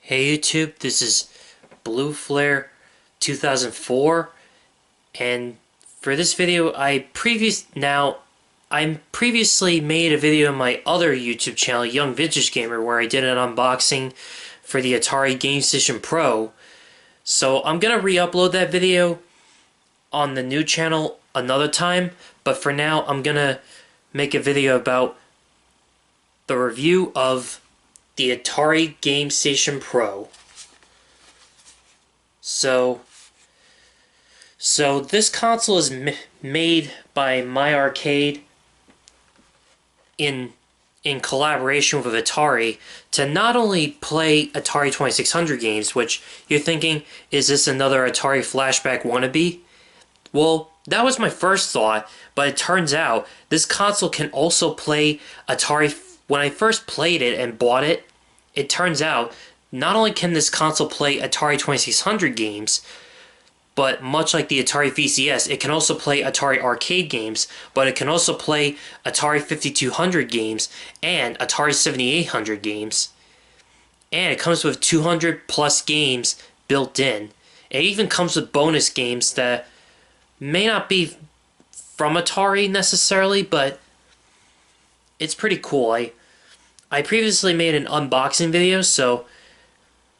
Hey YouTube, this is Blue Flare 2004, and for this video I previously made a video on my other YouTube channel, Young Vintage Gamer, where I did an unboxing for the Atari Game Station Pro. So I'm gonna re-upload that video on the new channel another time, but for now I'm gonna make a video about the review of the Atari Game Station Pro. So this console is made by My Arcade in collaboration with Atari to not only play Atari 2600 games, which you're thinking, is this another Atari Flashback wannabe? Well, that was my first thought, but it turns out this console can also play Atari. When I first played it and bought it, it turns out not only can this console play Atari 2600 games, but much like the Atari VCS, it can also play Atari arcade games, but it can also play Atari 5200 games and Atari 7800 games. And it comes with 200 plus games built in. It even comes with bonus games that may not be from Atari necessarily, but it's pretty cool. I previously made an unboxing video, so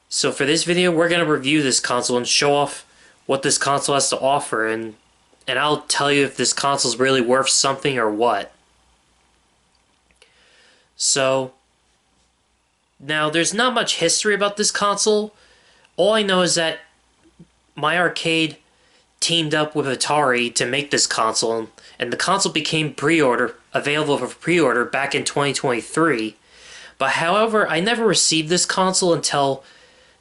for this video we're going to review this console and show off what this console has to offer, and I'll tell you if this console is really worth something or what. So now there's not much history about this console. All I know is that My Arcade teamed up with Atari to make this console, and the console became available for pre-order back in 2023. But however, I never received this console until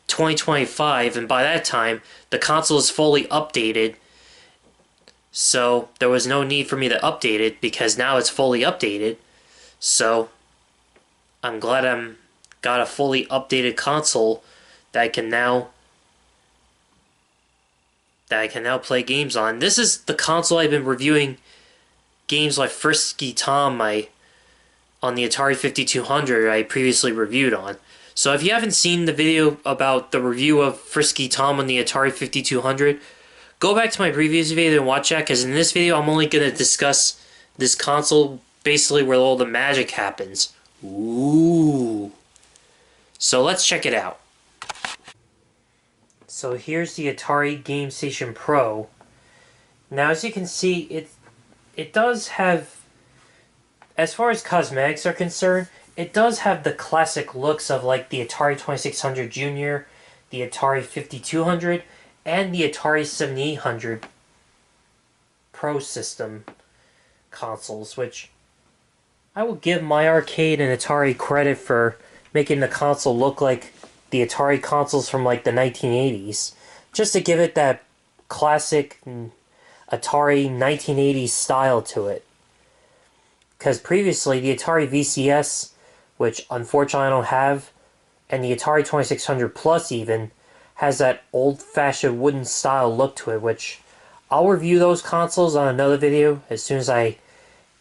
2025, and by that time the console is fully updated, so there was no need for me to update it because now it's fully updated. So I'm glad I'm got a fully updated console that I can now play games on. This is the console I've been reviewing games like Frisky Tom on the Atari 5200 I previously reviewed on. So if you haven't seen the video about the review of Frisky Tom on the Atari 5200, go back to my previous video and watch that, because in this video I'm only going to discuss this console basically where all the magic happens. Ooh. So let's check it out. So here's the Atari Game Station Pro. Now as you can see, it does have, as far as cosmetics are concerned, it does have the classic looks of like the Atari 2600 Junior, the Atari 5200, and the Atari 7800 Pro System consoles, which I will give My Arcade and Atari credit for making the console look like the Atari consoles from like the 1980s, just to give it that classic Atari 1980s style to it. Because previously the Atari VCS, which unfortunately I don't have, and the Atari 2600 Plus even, has that old-fashioned wooden style look to it, which I'll review those consoles on another video as soon as I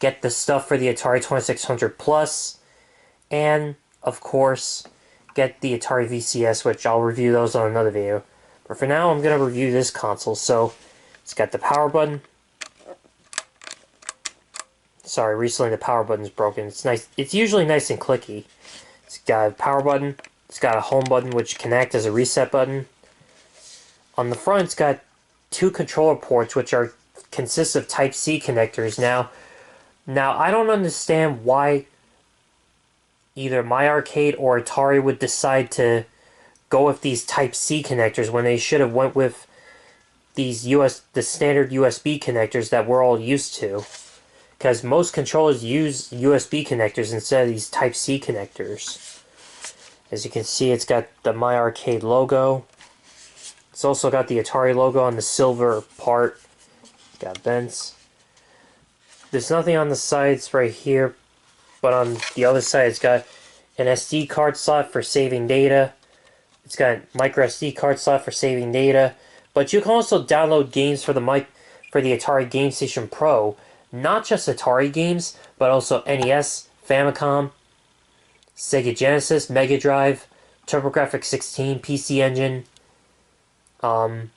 get the stuff for the Atari 2600 Plus, and of course get the Atari VCS, which I'll review those on another video. But for now I'm going to review this console. So it's got the power button. Sorry, recently the power button's broken. It's nice. It's usually nice and clicky. It's got a power button. It's got a home button, which can act as a reset button. On the front, it's got two controller ports, which consist of Type-C connectors. Now I don't understand why either My Arcade or Atari would decide to go with these Type-C connectors when they should have went with these the standard USB connectors that we're all used to. Because most controllers use USB connectors instead of these Type-C connectors. As you can see, it's got the My Arcade logo. It's also got the Atari logo on the silver part. Got vents. There's nothing on the sides right here, but on the other side it's got an SD card slot for saving data. It's got a micro SD card slot for saving data. But you can also download games for the Atari Game Station Pro. Not just Atari games, but also NES, Famicom, Sega Genesis, Mega Drive, TurboGrafx 16, PC Engine. Um,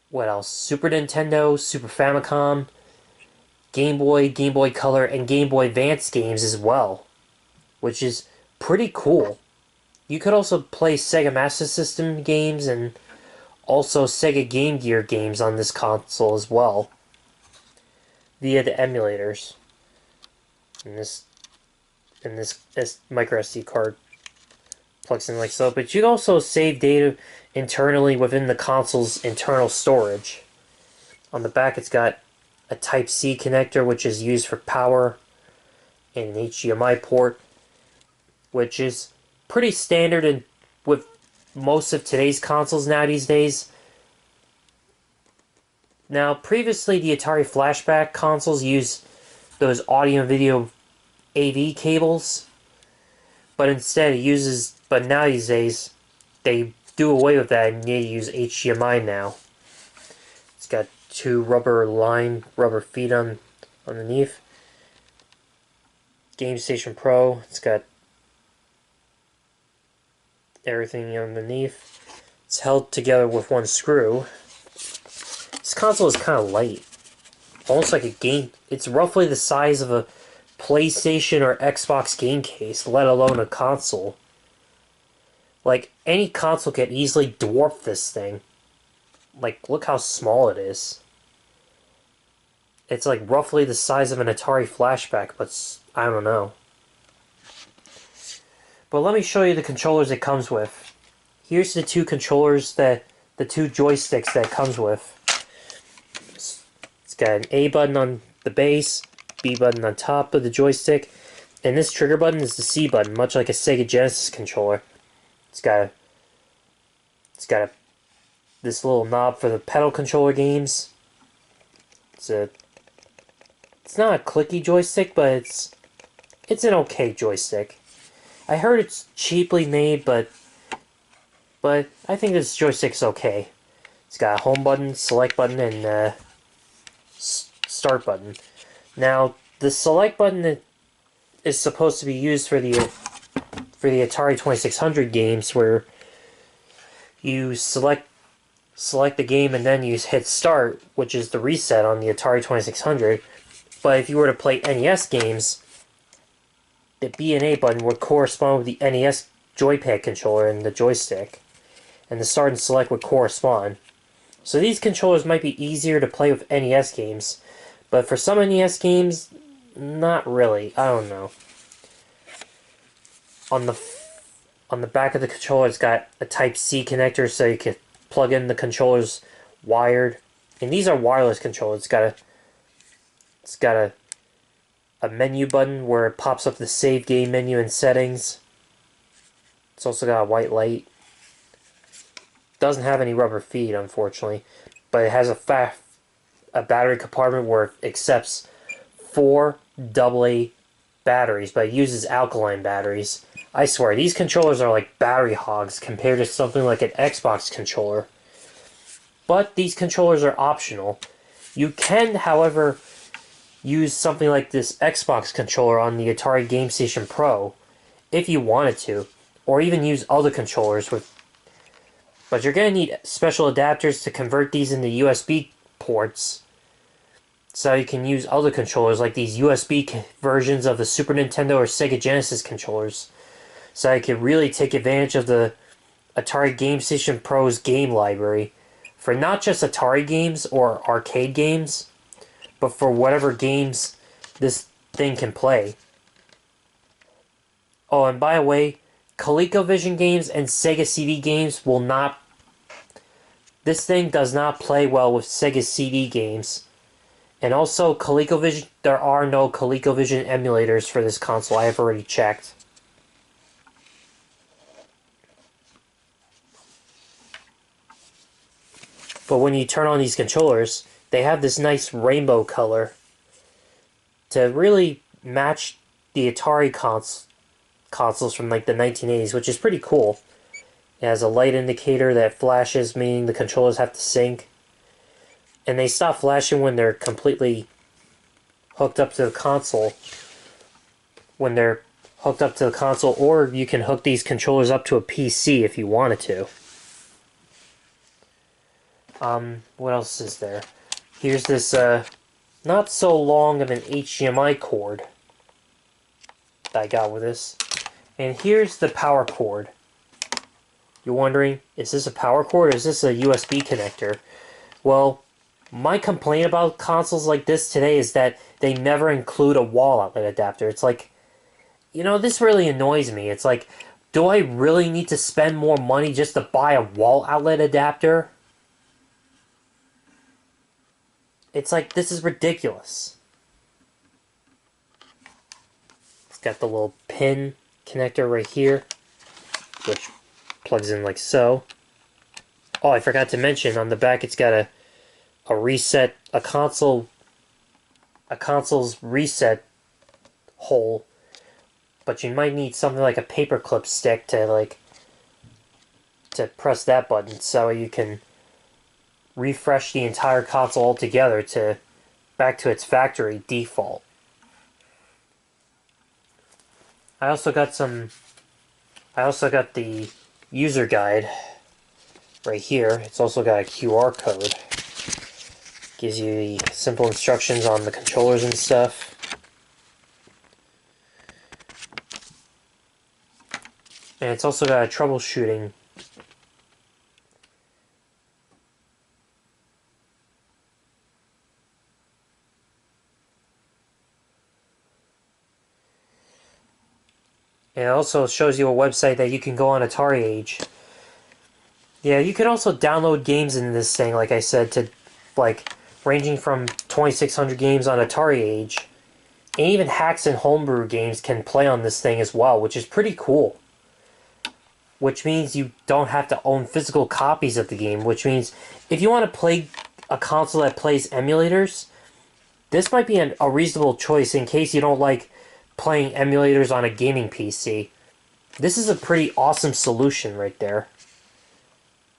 what else? Super Nintendo, Super Famicom, Game Boy, Game Boy Color, and Game Boy Advance games as well, which is pretty cool. You could also play Sega Master System games and also Sega Game Gear games on this console as well via the emulators. And this micro SD card plugs in like so. But you can also save data internally within the console's internal storage. On the back, it's got a Type-C connector, which is used for power, and an HDMI port, which is pretty standard in with most of today's consoles nowadays. Now, previously, the Atari Flashback consoles used those audio and video AV cables, but instead it uses. But nowadays, they do away with that and they use HDMI now. It's got two rubber feet underneath. Game Station Pro. It's got everything underneath. It's held together with one screw. This console is kind of light. Almost like a game. It's roughly the size of a PlayStation or Xbox game case, let alone a console. Like, any console could easily dwarf this thing. Like, look how small it is. It's like roughly the size of an Atari Flashback, but I don't know. But let me show you the controllers it comes with. Here's the two controllers the two joysticks that it comes with. It's got an A button on the base, B button on top of the joystick, and this trigger button is the C button, much like a Sega Genesis controller. It's got this little knob for the pedal controller games. It's not a clicky joystick, but it's an okay joystick. I heard it's cheaply made, but I think this joystick's okay. It's got a home button, select button, and start button. Now, the select button is supposed to be used for the Atari 2600 games, where you select the game and then you hit start, which is the reset on the Atari 2600. But if you were to play NES games, the B and A button would correspond with the NES joypad controller and the joystick, and the start and select would correspond. So these controllers might be easier to play with NES games, but for some NES games, not really. I don't know. On the back of the controller, it's got a Type-C connector, so you can plug in the controllers wired. And these are wireless controllers. It's got a menu button where it pops up the save game menu and settings. It's also got a white light. Doesn't have any rubber feet, unfortunately, but it has a battery compartment where it accepts 4 AA batteries, but it uses alkaline batteries. I swear, these controllers are like battery hogs compared to something like an Xbox controller. But these controllers are optional. You can, however, use something like this Xbox controller on the Atari Game Station Pro if you wanted to, or even use other controllers with. But you're going to need special adapters to convert these into USB ports, so you can use other controllers like these USB versions of the Super Nintendo or Sega Genesis controllers, so you can really take advantage of the Atari Game Station Pro's game library for not just Atari games or arcade games, but for whatever games this thing can play. Oh, and by the way, ColecoVision games and Sega CD games will not. This thing does not play well with Sega CD games. And also, ColecoVision, there are no ColecoVision emulators for this console. I have already checked. But when you turn on these controllers, they have this nice rainbow color to really match the Atari consoles from like the 1980s, which is pretty cool. It has a light indicator that flashes, meaning the controllers have to sync. And they stop flashing when they're completely hooked up to the console. When they're hooked up to the console, or you can hook these controllers up to a PC if you wanted to. What else is there? Here's this, not so long of an HDMI cord that I got with this. And here's the power cord. You're wondering, is this a power cord or is this a USB connector? Well, my complaint about consoles like this today is that they never include a wall outlet adapter. It's like, this really annoys me. It's like, do I really need to spend more money just to buy a wall outlet adapter? It's like, this is ridiculous. It's got the little pin connector right here, which plugs in like so. Oh, I forgot to mention, on the back it's got a reset, a console's reset hole, but you might need something like a paperclip stick to press that button so you can refresh the entire console altogether to back to its factory default. I also got the user guide right here. It's also got a QR code. Gives you the simple instructions on the controllers and stuff. And it's also got a troubleshooting. And it also shows you a website that you can go on Atari Age. Yeah, you can also download games in this thing, like I said, to ranging from 2,600 games on Atari Age. And even hacks and homebrew games can play on this thing as well, which is pretty cool. Which means you don't have to own physical copies of the game, which means if you want to play a console that plays emulators, this might be a reasonable choice in case you don't like playing emulators on a gaming PC. This is a pretty awesome solution right there,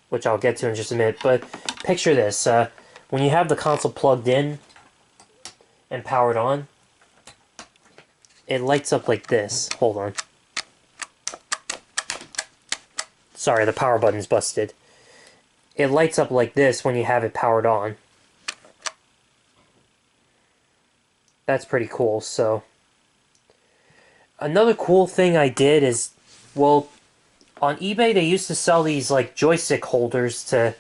which I'll get to in just a minute. But picture this, when you have the console plugged in and powered on, it lights up like this. Hold on. Sorry, the power button's busted. It lights up like this when you have it powered on. That's pretty cool. So another cool thing I did is, well, on eBay they used to sell these like joystick holders for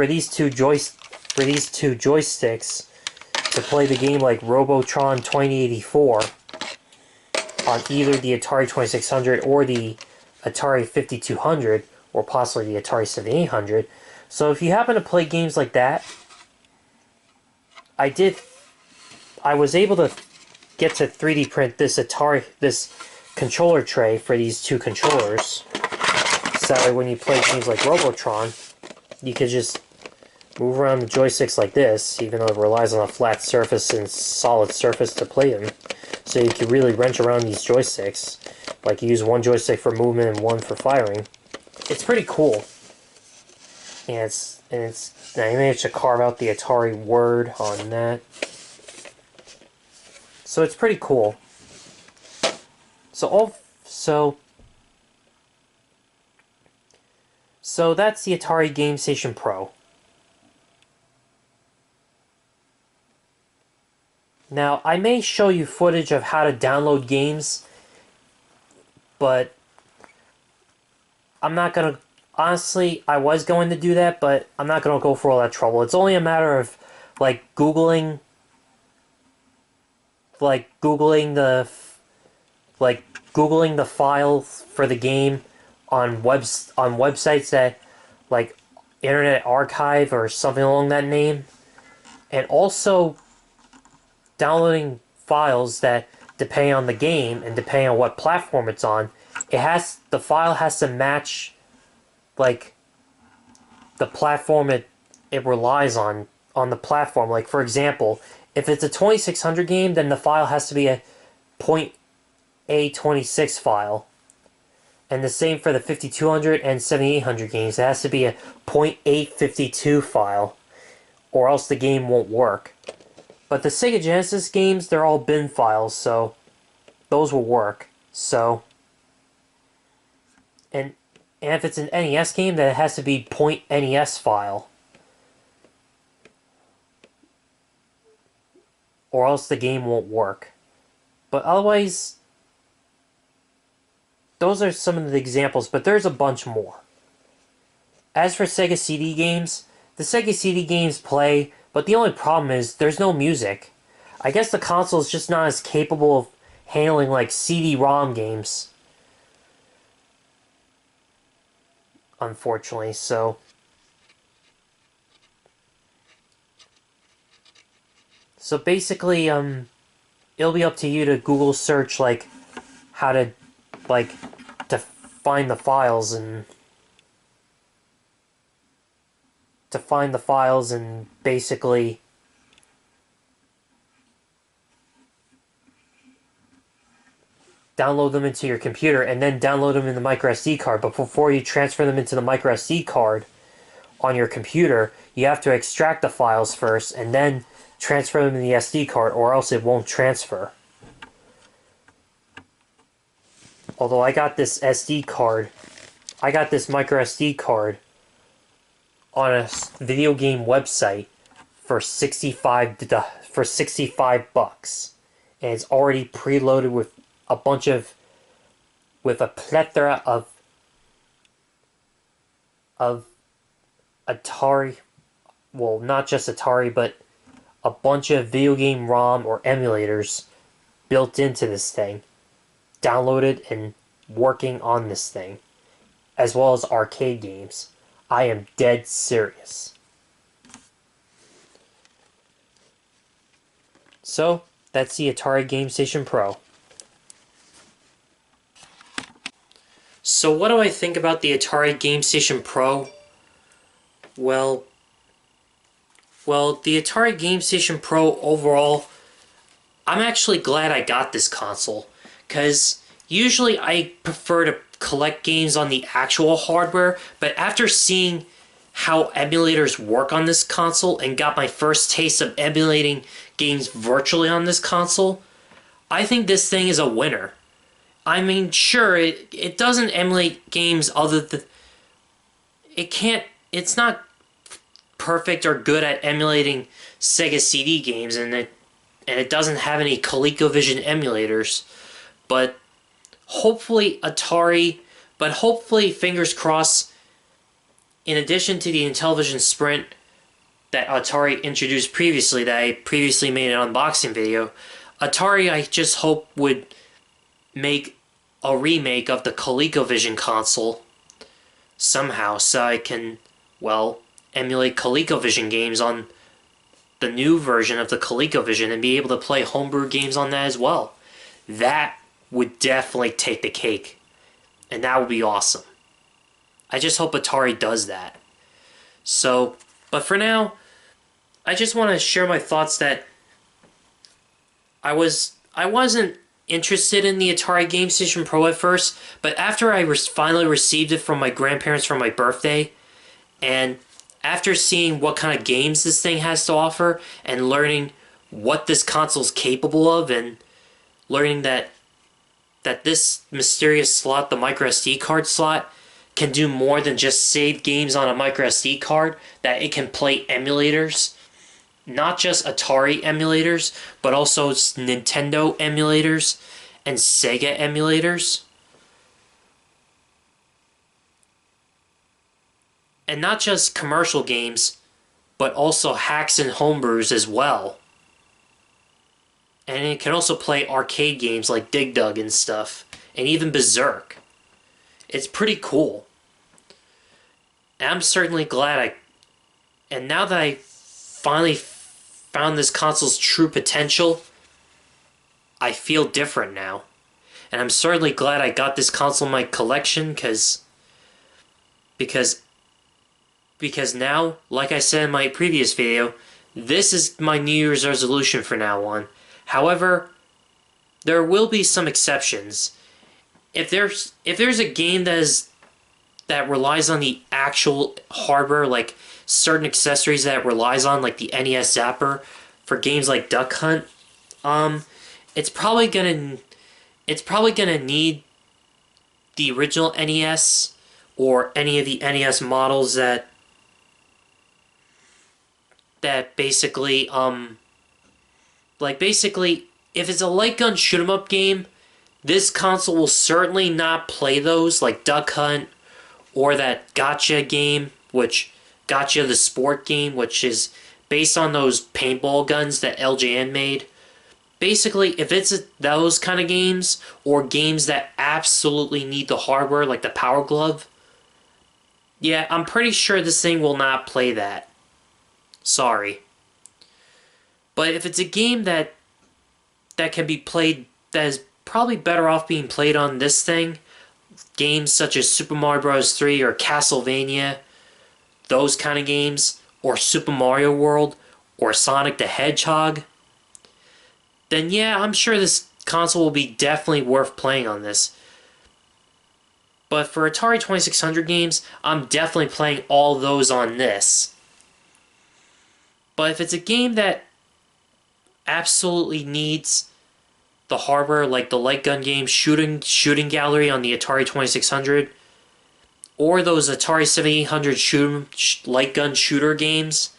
these two joysticks to play the game like Robotron 2084 on either the Atari 2600 or the Atari 5200 or possibly the Atari 7800. So if you happen to play games like that, I was able to get to 3D print this controller tray for these two controllers. So that way when you play games like Robotron, you could just move around the joysticks like this, even though it relies on a flat surface and solid surface to play them. So you can really wrench around these joysticks. Like use one joystick for movement and one for firing. It's pretty cool. And I managed to carve out the Atari word on that. So it's pretty cool. So that's the Atari Game Station Pro. Now, I may show you footage of how to download games, but I'm not going to... Honestly, I was going to do that, but I'm not going to go for all that trouble. It's only a matter of, Googling the file for the game on websites that, like Internet Archive or something along that name, and also downloading files that, depending on the game and depending on what platform it's on, the file has to match the platform it relies on the platform. Like, for example, if it's a 2600 game, then the file has to be a .A26 file. And the same for the 5200 and 7800 games. It has to be a .852 file, or else the game won't work. But the Sega Genesis games, they're all bin files, so those will work. So, and if it's an NES game, then it has to be .NES file, or else the game won't work. But otherwise, those are some of the examples, but there's a bunch more. As for Sega CD games, the Sega CD games play, but the only problem is there's no music. I guess the console is just not as capable of handling like CD-ROM games. Unfortunately, so basically, it'll be up to you to Google search like how to like to find the files and basically download them into your computer and then download them in the micro SD card. But before you transfer them into the micro SD card on your computer, you have to extract the files first and then transfer them in the SD card, or else it won't transfer. Although I got this micro SD card on a video game website for $65, and it's already preloaded with a plethora of Atari, well, not just Atari, but a bunch of video game ROM or emulators built into this thing, downloaded and working on this thing, as well as arcade games. I am dead serious. So, that's the Atari Game Station Pro. So what do I think about the Atari Game Station Pro? Well, the Atari Game Station Pro overall, I'm actually glad I got this console, because usually I prefer to collect games on the actual hardware, but after seeing how emulators work on this console and got my first taste of emulating games virtually on this console, I think this thing is a winner. I mean, sure, it doesn't emulate games other than... It's not perfect or good at emulating Sega CD games, and it doesn't have any ColecoVision emulators. But hopefully fingers crossed, in addition to the Intellivision Sprint that Atari introduced previously, that I previously made an unboxing video, Atari, I just hope, would make a remake of the ColecoVision console somehow, so I can, well, emulate ColecoVision games on the new version of the ColecoVision and be able to play homebrew games on that as well. That would definitely take the cake, and that would be awesome. I just hope Atari does that. So, but for now, I just want to share my thoughts that I wasn't interested in the Atari Game Station Pro at first, but after I finally received it from my grandparents for my birthday, and after seeing what kind of games this thing has to offer, and learning what this console's capable of, and learning that this mysterious slot, the micro SD card slot, can do more than just save games on a micro SD card, that it can play emulators, not just Atari emulators, but also Nintendo emulators and Sega emulators. And not just commercial games, but also hacks and homebrews as well. And it can also play arcade games like Dig Dug and stuff, and even Berserk. It's pretty cool. And I'm certainly glad and now that I finally found this console's true potential, I feel different now. And I'm certainly glad I got this console in my collection, because now, like I said in my previous video, this is my New Year's resolution from now on. However, there will be some exceptions. If there's a game that relies on the actual hardware, like certain accessories that it relies on, like the NES Zapper for games like Duck Hunt, it's probably gonna it's probably going to need the original NES or any of the NES models that basically basically if it's a light gun shoot 'em up game, this console will certainly not play those, like Duck Hunt or that Gotcha game, which Gotcha the sport game, which is based on those paintball guns that LJN made. Basically, if it's those kind of games or games that absolutely need the hardware, like the Power Glove, yeah, I'm pretty sure this thing will not play that. Sorry. But if it's a game that can be played, that is probably better off being played on this thing, games such as Super Mario Bros. 3 or Castlevania, those kind of games, or Super Mario World, or Sonic the Hedgehog, then yeah, I'm sure this console will be definitely worth playing on this. But for Atari 2600 games, I'm definitely playing all those on this. But if it's a game that absolutely needs the hardware, like the light gun game shooting gallery on the Atari 2600, or those Atari 7800 light gun shooter games,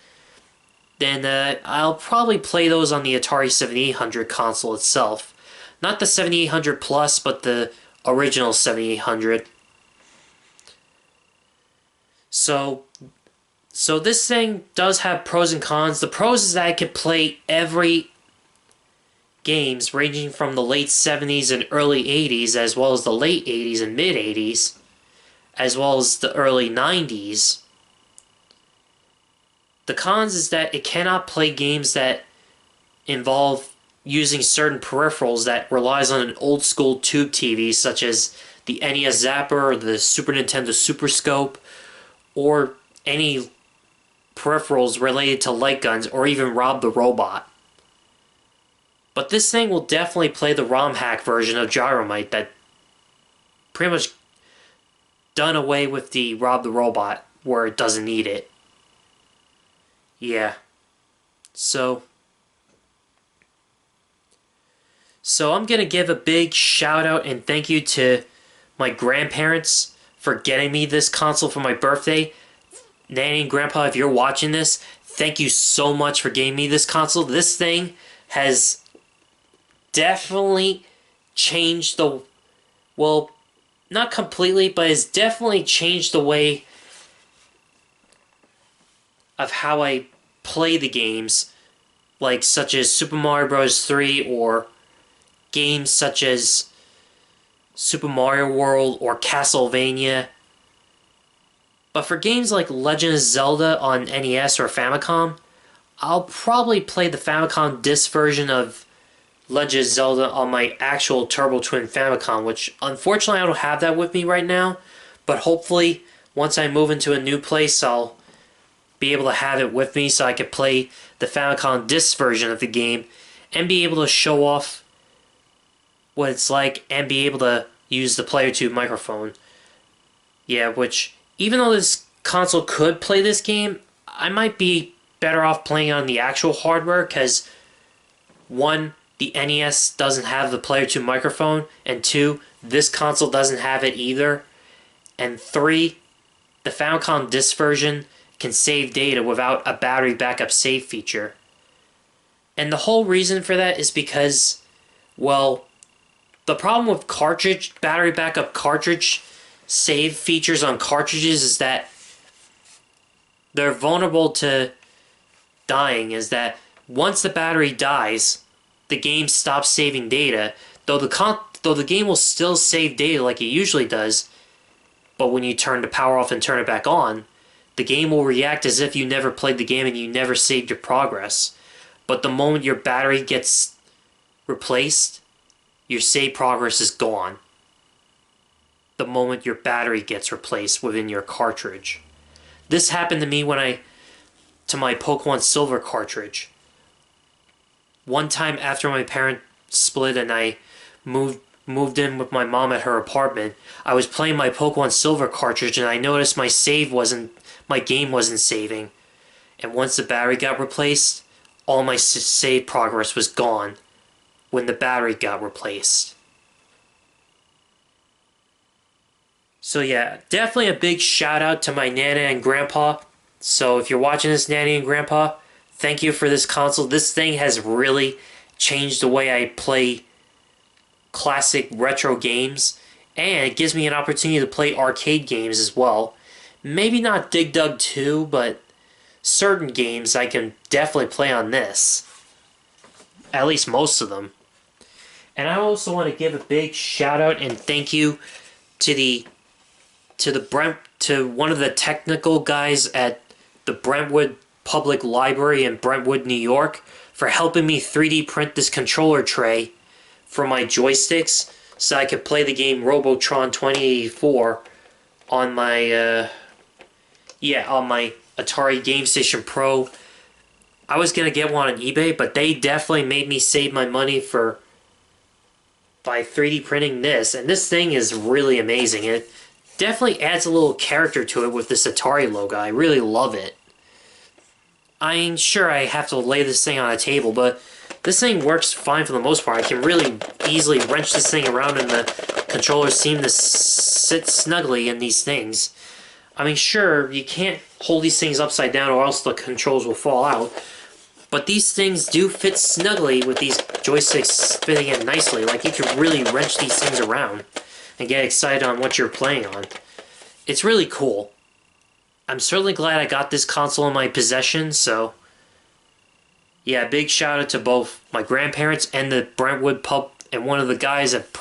then I'll probably play those on the Atari 7800 console itself. Not the 7800 Plus, but the original 7800. So this thing does have pros and cons. The pros is that I could play every games ranging from the late 70s and early 80s, as well as the late 80s and mid 80s, as well as the early 90s. The cons is that it cannot play games that involve using certain peripherals that relies on an old school tube TV, such as the NES Zapper or the Super Nintendo Super Scope, or any peripherals related to light guns, or even Rob the Robot. But this thing will definitely play the ROM hack version of Gyromite that pretty much done away with the Rob the Robot where it doesn't need it. Yeah. So I'm going to give a big shout out and thank you to my grandparents for getting me this console for my birthday. Nanny and Grandpa, if you're watching this, thank you so much for getting me this console. This thing has definitely changed the, well, not completely, but has definitely changed the way of how I play the games, like such as Super Mario Bros. 3 or games such as Super Mario World or Castlevania. But for games like Legend of Zelda on NES or Famicom, I'll probably play the Famicom disc version of Legend of Zelda on my actual Turbo Twin Famicom, which unfortunately I don't have that with me right now, but hopefully once I move into a new place I'll be able to have it with me so I can play the Famicom disc version of the game and be able to show off what it's like and be able to use the player tube microphone. Yeah, which even though this console could play this game, I might be better off playing on the actual hardware because one, the NES doesn't have the player tube microphone, and two, this console doesn't have it either, and three, the Famicom disc version can save data without a battery backup save feature. And the whole reason for that is because, well, the problem with battery backup cartridge save features on cartridges is that they're vulnerable to dying, is that once the battery dies, the game stops saving data, though the game will still save data like it usually does, but when you turn the power off and turn it back on, the game will react as if you never played the game and you never saved your progress. But the moment your battery gets replaced, your save progress is gone. The moment your battery gets replaced within your cartridge. This happened to me to my Pokemon Silver cartridge. One time after my parents split and I moved in with my mom at her apartment, I was playing my Pokemon Silver cartridge and I noticed my game wasn't saving. And once the battery got replaced, all my save progress was gone when the battery got replaced. So yeah, definitely a big shout out to my Nana and Grandpa. So if you're watching this, Nanny and Grandpa, thank you for this console. This thing has really changed the way I play classic retro games, and it gives me an opportunity to play arcade games as well. Maybe not Dig Dug 2, but certain games I can definitely play on this. At least most of them. And I also want to give a big shout out and thank you to one of the technical guys at the Brentwood Public Library in Brentwood, New York, for helping me 3D print this controller tray for my joysticks so I could play the game Robotron 2084 on my Atari Game Station Pro. I was gonna get one on eBay, but they definitely made me save my money by 3D printing this, and this thing is really amazing. It definitely adds a little character to it with this Atari logo. I really love it. I'm sure I have to lay this thing on a table, but this thing works fine for the most part. I can really easily wrench this thing around and the controllers seem to sit snugly in these things. I mean, sure, you can't hold these things upside down or else the controls will fall out, but these things do fit snugly with these joysticks fitting in nicely. Like, you can really wrench these things around and get excited on what you're playing on. It's really cool. I'm certainly glad I got this console in my possession, so yeah, big shout out to both my grandparents and the Brentwood Pub and one of the guys at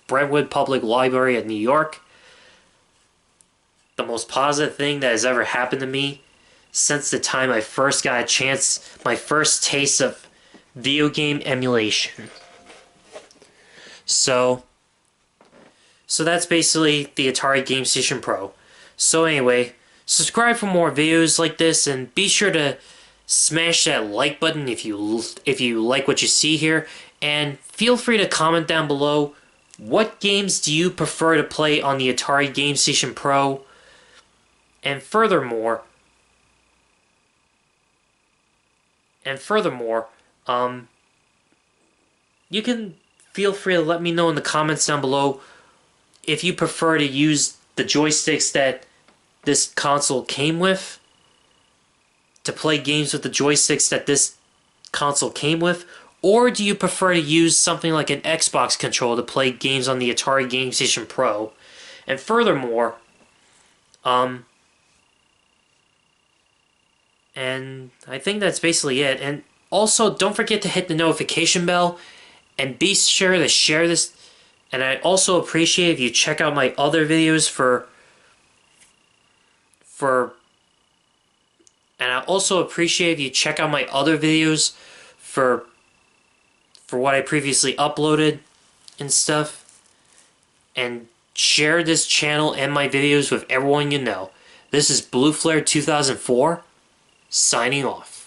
Brentwood Public Library at New York. The most positive thing that has ever happened to me since the time I first got a chance, my first taste of video game emulation. So that's basically the Atari Game Station Pro. So anyway, subscribe for more videos like this, and be sure to smash that like button if you like what you see here, and feel free to comment down below what games do you prefer to play on the Atari Game Station Pro. And furthermore, you can feel free to let me know in the comments down below if you prefer to use the joysticks that this console came with, to play games with the joysticks that this console came with, or do you prefer to use something like an Xbox controller to play games on the Atari Game Station Pro? And furthermore, and I think that's basically it. And also, don't forget to hit the notification bell, and be sure to share this. And I also appreciate if you check out my other videos and I also appreciate if you check out my other videos for what I previously uploaded and stuff. And share this channel and my videos with everyone you know. This is Blue Flare 2004, signing off.